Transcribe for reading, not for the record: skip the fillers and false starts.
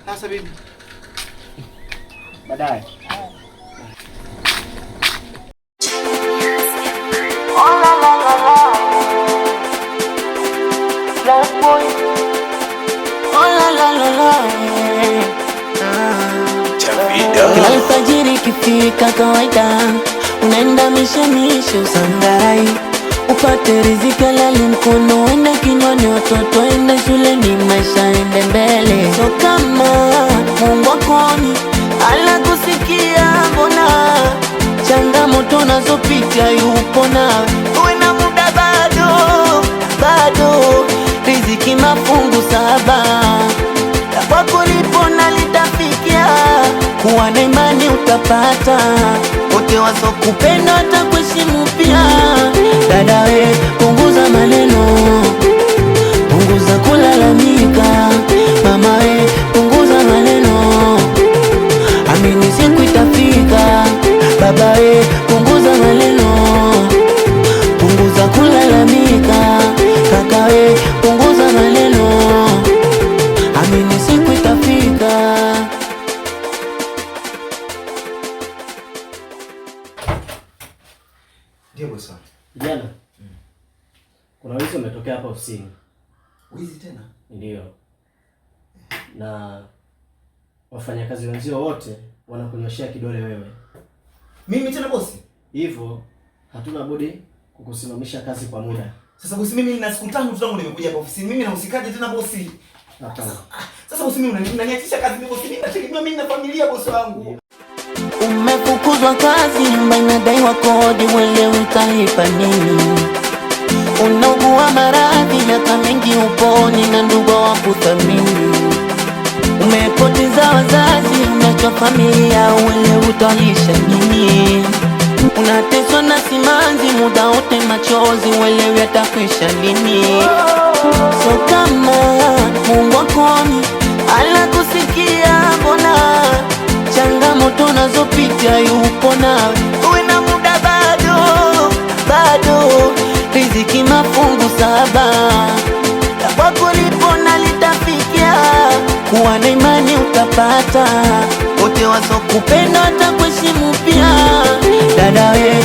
Sasa bibi. Baadaye. Alfajiri kifika kawaida unaenda mishemishe Usangarai upate riziki halali mkono ende kinywani watoto ende shuleni maisha ende mbele. So kama Mungu akoni alakusikia mbona changamoto nazopitia yupo nawe uwe na muda bado riziki mafungu 7 kwako lipo na litafikia kuwa na imani utapata wote wasokupenda watakuheshimu pia. Dada we punguza maneno, punguza kulalamika. Mama we punguza maneno, amini siku itafika. Baba we punguza maneno, punguza kulalamika. Kaka we punguza maneno, amini siku itafika. Ndio bosi. Jana kuna wizi umetokea hapa ofisini. Wizi tena? Ndio. Na wafanyakazi wenzio wote wanakunyoshea kidole wewe. Mimi tena bosi? Hivyo hatuna budi kukusimamisha kazi kwa muda. Sasa bosi, mimi nina siku 5 tu tangu nimekuja hapa ofisini. Mimi nahusikaje tena bosi? Hapana. Sasa bosi, mimi unaniachisha kazi bosi. Mimi nategemea mimi na familia bosi wangu. Umefukuzwa kazi, nyumba inadaiwa kodi, wewe utalipa nini? Unaugua maradhi, miaka mingi uponi na ndugu wakuthamini. Umepoteza wazazi, umeacha familia, wewe utalisha nini? Unateswa na simanzi, muda wote machozi, wewe atakwisha lini? So kama Mungu akoni alakusikia mbona changamoto nazopitia yupo nawe uwe na muda bado riziki mafungu 7 kwako lipo na litafikia kuwa na imani utapata wote wasokupenda watakuheshimu pia. Dada we